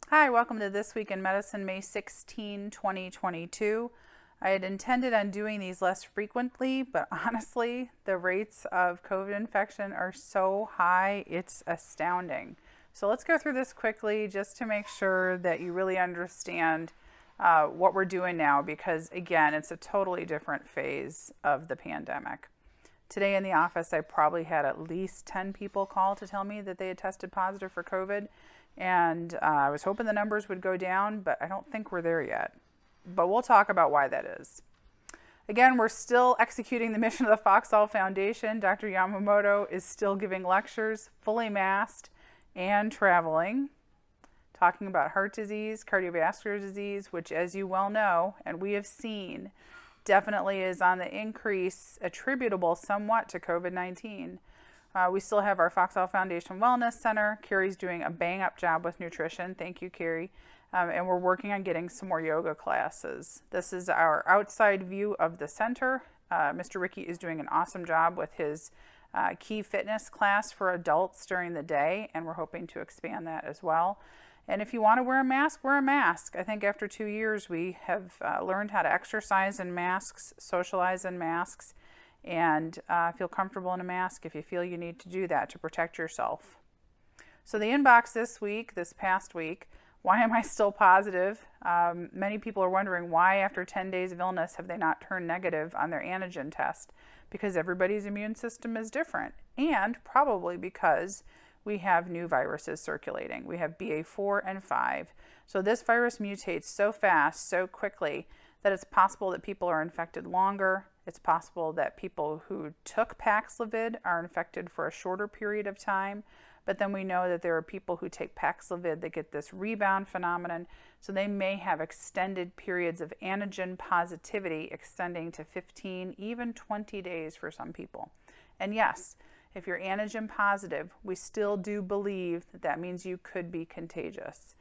Hi, welcome to This Week in Medicine, May 16, 2022. I had intended on doing these less frequently, but honestly, the rates of COVID infection are so high, it's astounding. So let's go through this quickly just to make sure that you really understand what we're doing now, because again, it's a totally different phase of the pandemic. Today in the office, I probably had at least 10 people call to tell me that they had tested positive for COVID. And I was hoping the numbers would go down, but I don't think we're there yet. But we'll talk about why that is. Again, we're still executing the mission of the Foxall Foundation. Dr. Yamamoto is still giving lectures, fully masked, and traveling, talking about heart disease, cardiovascular disease, which, as you well know, and we have seen, definitely is on the increase, attributable somewhat to COVID-19. We still have our Foxall Foundation Wellness Center. Carrie's doing a bang-up job with nutrition. Thank you, Carrie. And we're working on getting some more yoga classes. This is our outside view of the center. Mr. Ricky is doing an awesome job with his key fitness class for adults during the day, and we're hoping to expand that as well. And if you want to wear a mask, wear a mask. I think after 2 years, we have learned how to exercise in masks, socialize in masks, and feel comfortable in a mask if you feel you need to do that to protect yourself. So the inbox this past week, why am I still positive? Many people are wondering why after 10 days of illness have they not turned negative on their antigen test? Because everybody's immune system is different, and probably because we have new viruses circulating. We have BA4 and 5. So this virus mutates so fast, so quickly, that it's possible that people are infected longer. It's possible that people who took Paxlovid are infected for a shorter period of time. But then we know that there are people who take Paxlovid that get this rebound phenomenon. So they may have extended periods of antigen positivity extending to 15, even 20 days for some people. And yes, if you're antigen positive, we still do believe that that means you could be contagious.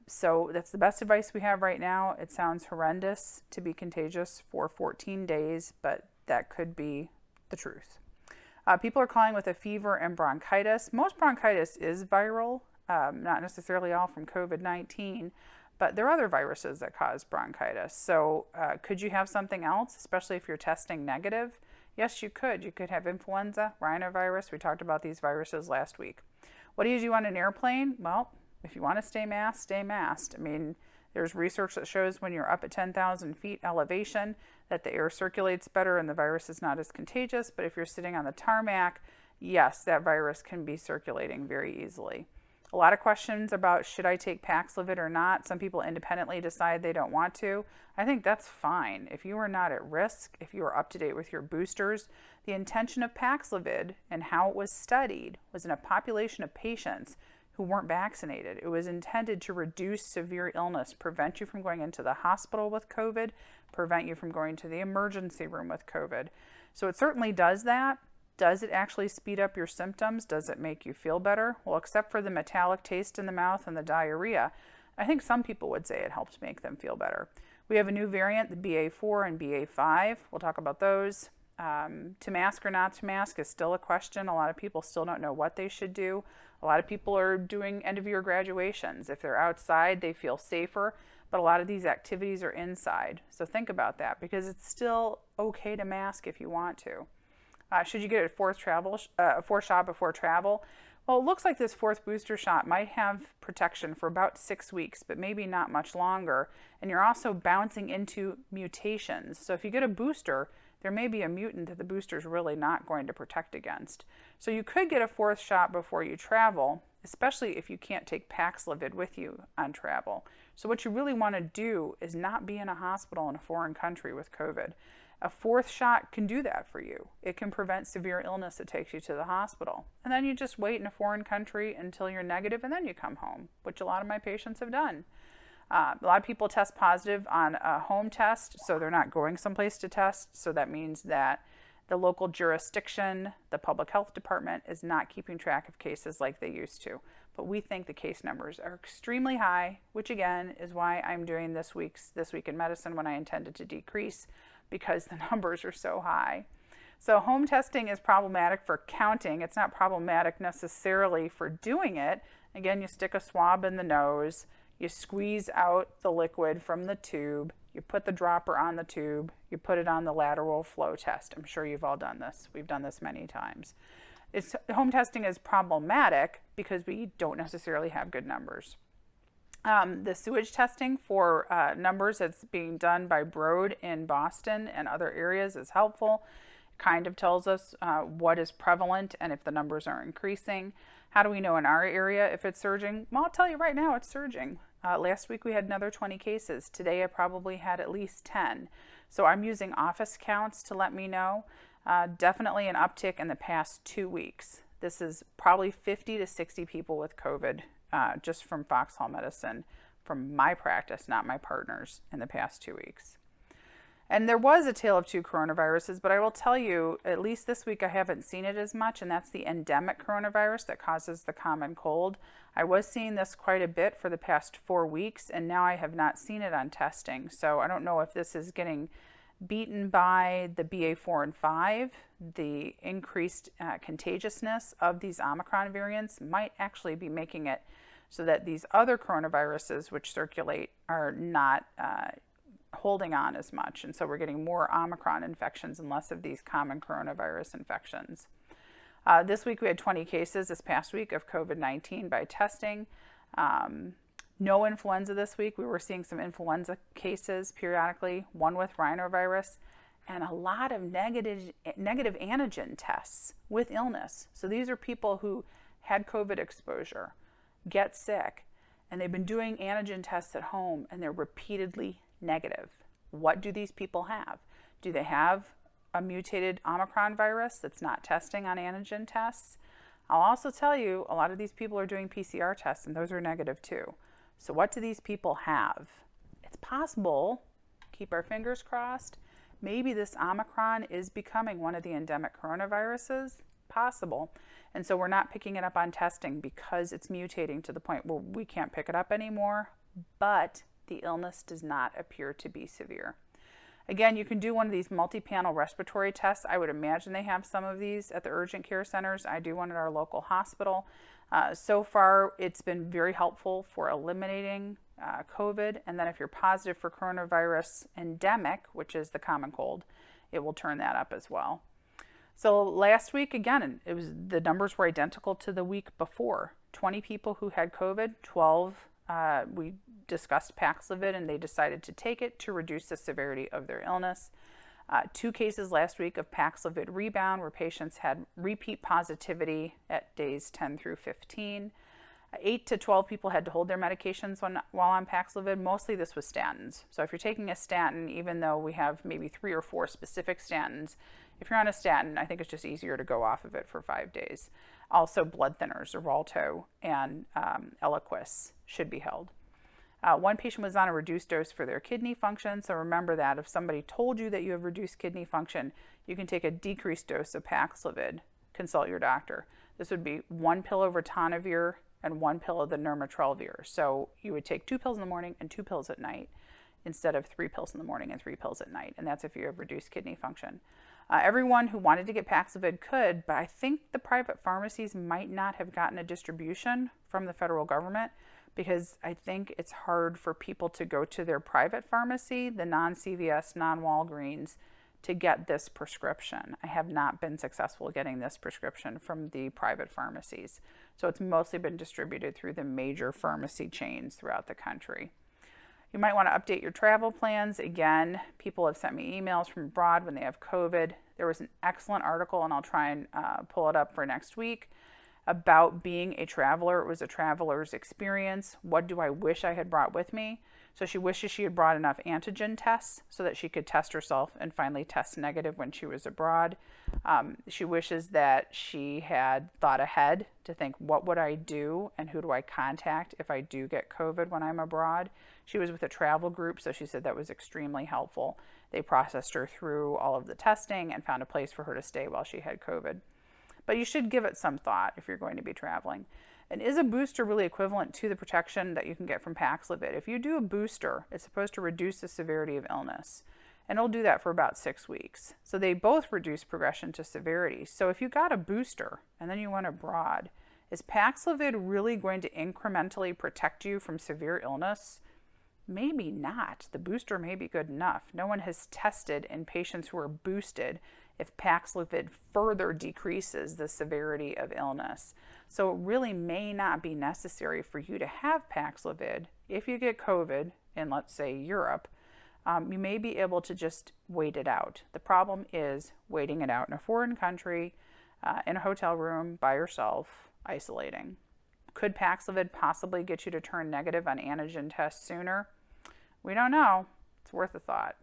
So that's the best advice we have right now. It sounds horrendous to be contagious for 14 days, but that could be the truth. People are calling with a fever and bronchitis. Most bronchitis is viral, not necessarily all from COVID-19, but there are other viruses that cause bronchitis. So could you have something else, especially if you're testing negative? Yes, you could. You could have influenza, rhinovirus. We talked about these viruses last week. What do you do on an airplane? Well, if you want to stay masked, stay masked. I mean, there's research that shows when you're up at 10,000 feet elevation that the air circulates better and the virus is not as contagious. But if you're sitting on the tarmac, yes, that virus can be circulating very easily. A lot of questions about should I take Paxlovid or not. Some people independently decide they don't want to. I think that's fine. If you are not at risk, if you are up to date with your boosters, the intention of Paxlovid and how it was studied was in a population of patients who weren't vaccinated. It was intended to reduce severe illness, prevent you from going into the hospital with COVID, prevent you from going to the emergency room with COVID. So it certainly does that. Does it actually speed up your symptoms? Does it make you feel better? Well, except for the metallic taste in the mouth and the diarrhea, I think some people would say it helps make them feel better. We have a new variant, the BA4 and BA5. We'll talk about those. To mask or not to mask is still a question. A lot of people still don't know what they should do. A lot of people are doing end-of-year graduations. If they're outside, they feel safer, but a lot of these activities are inside. So think about that, because it's still okay to mask if you want to. Should you get a fourth shot before travel? Well, it looks like this fourth booster shot might have protection for about 6 weeks, but maybe not much longer. And you're also bouncing into mutations. So if you get a booster, there may be a mutant that the booster is really not going to protect against. So you could get a fourth shot before you travel, especially if you can't take Paxlovid with you on travel. So what you really want to do is not be in a hospital in a foreign country with COVID. A fourth shot can do that for you. It can prevent severe illness that takes you to the hospital. And then you just wait in a foreign country until you're negative and then you come home, which a lot of my patients have done. A lot of people test positive on a home test, so they're not going someplace to test. So that means that the local jurisdiction, the public health department, is not keeping track of cases like they used to. But we think the case numbers are extremely high, which again is why I'm doing This Week in Medicine when I intended to decrease, because the numbers are so high. So home testing is problematic for counting. It's not problematic necessarily for doing it. Again, you stick a swab in the nose, you squeeze out the liquid from the tube, you put the dropper on the tube, you put it on the lateral flow test. I'm sure you've all done this. We've done this many times. Home testing is problematic because we don't necessarily have good numbers. The sewage testing for numbers that's being done by Broad in Boston and other areas is helpful. It kind of tells us what is prevalent and if the numbers are increasing. How do we know in our area if it's surging? Well, I'll tell you right now, it's surging. Last week we had another 20 cases. Today I probably had at least 10. So I'm using office counts to let me know. Definitely an uptick in the past 2 weeks. This is probably 50 to 60 people with COVID just from Foxhall Medicine, from my practice, not my partners, in the past 2 weeks. And there was a tale of two coronaviruses, but I will tell you, at least this week I haven't seen it as much, and that's the endemic coronavirus that causes the common cold. I was seeing this quite a bit for the past 4 weeks, and now I have not seen it on testing. So I don't know if this is getting beaten by the BA4 and 5. The increased contagiousness of these Omicron variants might actually be making it so that these other coronaviruses which circulate are not holding on as much. And so we're getting more Omicron infections and less of these common coronavirus infections. This week we had 20 cases this past week of COVID-19 by testing. No influenza this week. We were seeing some influenza cases periodically, one with rhinovirus, and a lot of negative antigen tests with illness. So these are people who had COVID exposure, get sick, and they've been doing antigen tests at home, and they're repeatedly negative. What do these people have? Do they have a mutated Omicron virus that's not testing on antigen tests? I'll also tell you, a lot of these people are doing PCR tests, and those are negative too. So what do these people have? It's possible, keep our fingers crossed, maybe this Omicron is becoming one of the endemic coronaviruses. Possible. And so we're not picking it up on testing because it's mutating to the point where we can't pick it up anymore, but the illness does not appear to be severe. Again, you can do one of these multi-panel respiratory tests. I would imagine they have some of these at the urgent care centers. I do one at our local hospital. So far, it's been very helpful for eliminating COVID. And then if you're positive for coronavirus endemic, which is the common cold, it will turn that up as well. So last week, again, the numbers were identical to the week before. 20 people who had COVID, 12 we discussed Paxlovid, and they decided to take it to reduce the severity of their illness. 2 cases last week of Paxlovid Rebound, where patients had repeat positivity at days 10 through 15. 8 to 12 people had to hold their medications while on Paxlovid. Mostly this was statins. So if you're taking a statin, even though we have maybe 3 or 4 specific statins, if you're on a statin, I think it's just easier to go off of it for 5 days. Also, blood thinners, Xarelto and Eliquis should be held. One patient was on a reduced dose for their kidney function, so remember that. If somebody told you that you have reduced kidney function, you can take a decreased dose of Paxlovid. Consult your doctor. This would be 1 pill of ritonavir and 1 pill of the nirmatrelvir. So you would take 2 pills in the morning and 2 pills at night instead of 3 pills in the morning and 3 pills at night, and that's if you have reduced kidney function. Everyone who wanted to get Paxlovid could, but I think the private pharmacies might not have gotten a distribution from the federal government because I think it's hard for people to go to their private pharmacy, the non-CVS, non-Walgreens, to get this prescription. I have not been successful getting this prescription from the private pharmacies. So it's mostly been distributed through the major pharmacy chains throughout the country. You might want to update your travel plans. Again, people have sent me emails from abroad when they have COVID. There was an excellent article, and I'll try and pull it up for next week, about being a traveler. It was a traveler's experience. What do I wish I had brought with me? So she wishes she had brought enough antigen tests so that she could test herself and finally test negative when she was abroad. She wishes that she had thought ahead to think, what would I do and who do I contact if I do get COVID when I'm abroad? She was with a travel group, so she said that was extremely helpful. They processed her through all of the testing and found a place for her to stay while she had COVID. But you should give it some thought if you're going to be traveling. And is a booster really equivalent to the protection that you can get from Paxlovid? If you do a booster, it's supposed to reduce the severity of illness. and it'll do that for about 6 weeks. So they both reduce progression to severity. So if you got a booster and then you went abroad, is Paxlovid really going to incrementally protect you from severe illness? Maybe not. The booster may be good enough. No one has tested in patients who are boosted if Paxlovid further decreases the severity of illness. So it really may not be necessary for you to have Paxlovid if you get COVID in, let's say, Europe. You may be able to just wait it out. The problem is waiting it out in a foreign country, in a hotel room, by yourself, isolating. Could Paxlovid possibly get you to turn negative on antigen tests sooner? We don't know. It's worth a thought.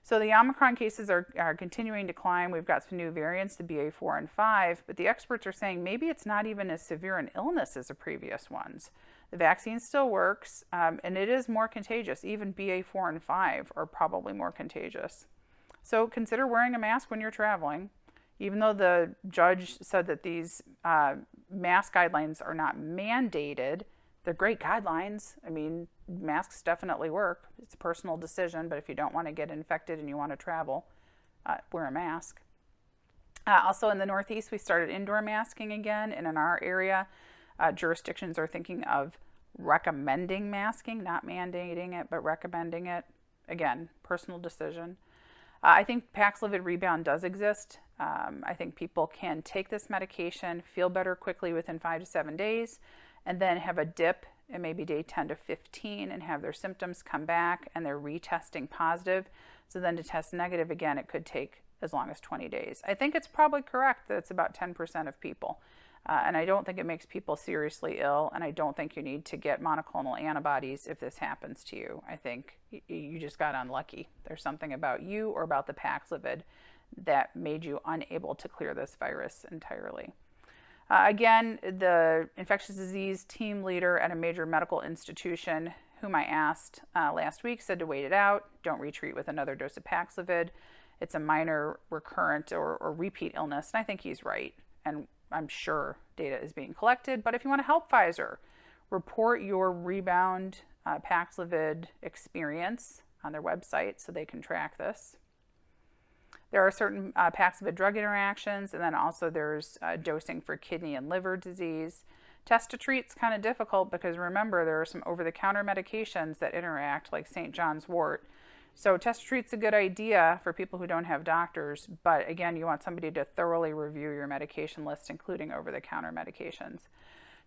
So the Omicron cases are continuing to climb. We've got some new variants, the BA4 and 5, but the experts are saying maybe it's not even as severe an illness as the previous ones. The vaccine still works, and it is more contagious. Even BA4 and 5 are probably more contagious. So consider wearing a mask when you're traveling. Even though the judge said that these mask guidelines are not mandated, they're great guidelines. I mean, masks definitely work. It's a personal decision, but if you don't want to get infected and you want to travel, wear a mask. Also in the Northeast, we started indoor masking again, and in our area, jurisdictions are thinking of recommending masking, not mandating it, but recommending it. Again, personal decision. I think Paxlovid Rebound does exist. I think people can take this medication, feel better quickly within 5 to 7 days, and then have a dip in maybe day 10 to 15 and have their symptoms come back and they're retesting positive. So then to test negative again, it could take as long as 20 days. I think it's probably correct that it's about 10% of people. And I don't think it makes people seriously ill, and I don't think you need to get monoclonal antibodies if this happens to you. I think you just got unlucky. There's something about you or about the Paxlovid that made you unable to clear this virus entirely. Again, the infectious disease team leader at a major medical institution, whom I asked last week, said to wait it out. Don't retreat with another dose of Paxlovid. It's a minor recurrent or repeat illness, and I think he's right. And I'm sure data is being collected, but if you want to help Pfizer, report your Rebound Paxlovid experience on their website so they can track this. There are certain Paxlovid drug interactions, and then also there's dosing for kidney and liver disease. Test to treat is kind of difficult because remember, there are some over-the-counter medications that interact, like St. John's wort. So test to treat's a good idea for people who don't have doctors, but again, you want somebody to thoroughly review your medication list, including over-the-counter medications.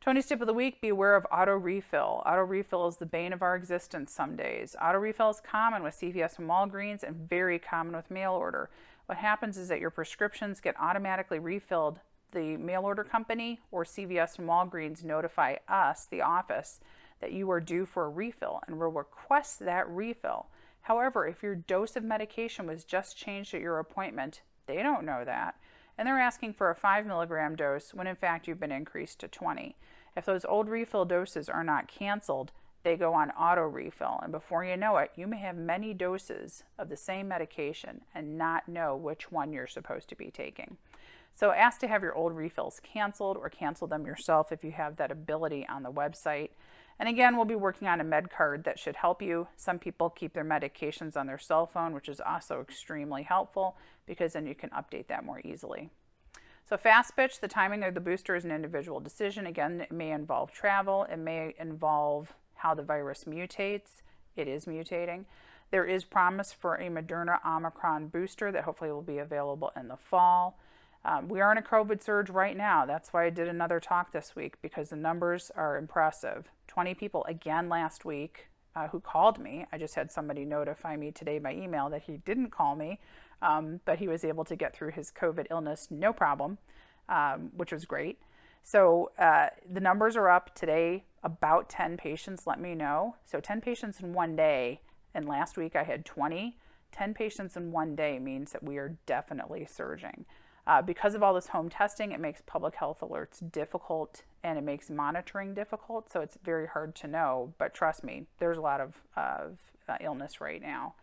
Tony's tip of the week, be aware of auto refill. Auto refill is the bane of our existence some days. Auto refill is common with CVS and Walgreens and very common with mail order. What happens is that your prescriptions get automatically refilled. The mail order company or CVS and Walgreens notify us, the office, that you are due for a refill and will request that refill. However, if your dose of medication was just changed at your appointment, they don't know that. And they're asking for a 5 milligram dose when in fact you've been increased to 20. If those old refill doses are not canceled, they go on auto refill. And before you know it, you may have many doses of the same medication and not know which one you're supposed to be taking. So ask to have your old refills canceled or cancel them yourself if you have that ability on the website. And again, we'll be working on a med card that should help you. Some people keep their medications on their cell phone, which is also extremely helpful because then you can update that more easily. So fast pitch, the timing of the booster is an individual decision. Again, it may involve travel. It may involve how the virus mutates. It is mutating. There is promise for a Moderna Omicron booster that hopefully will be available in the fall. We are in a COVID surge right now. That's why I did another talk this week because the numbers are impressive. 20 people again last week who called me. I just had somebody notify me today by email that he didn't call me, but he was able to get through his COVID illness no problem, which was great. So the numbers are up today. About 10 patients let me know. So 10 patients in one day, and last week I had 20. 10 patients in one day means that we are definitely surging. Because of all this home testing, it makes public health alerts difficult and it makes monitoring difficult. So it's very hard to know, but trust me, there's a lot of illness right now.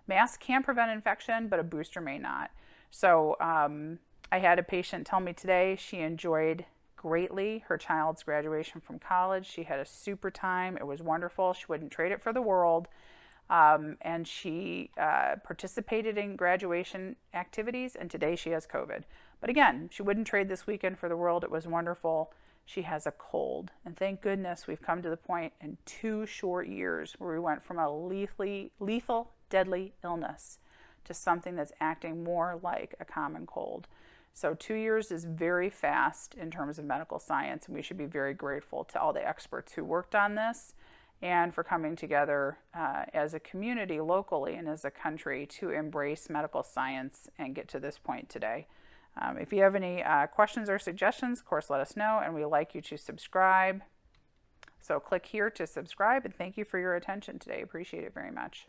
Masks can prevent infection, but a booster may not. So I had a patient tell me today she enjoyed greatly her child's graduation from college. She had a super time. It was wonderful. She wouldn't trade it for the world. And she participated in graduation activities, and today she has COVID. But again, she wouldn't trade this weekend for the world. It was wonderful. She has a cold, and thank goodness we've come to the point in 2 short years where we went from a lethal, deadly illness to something that's acting more like a common cold. So 2 years is very fast in terms of medical science, and we should be very grateful to all the experts who worked on this and for coming together as a community locally and as a country to embrace medical science and get to this point today. If you have any questions or suggestions, of course, let us know, and we'd like you to subscribe. So click here to subscribe, and thank you for your attention today. Appreciate it very much.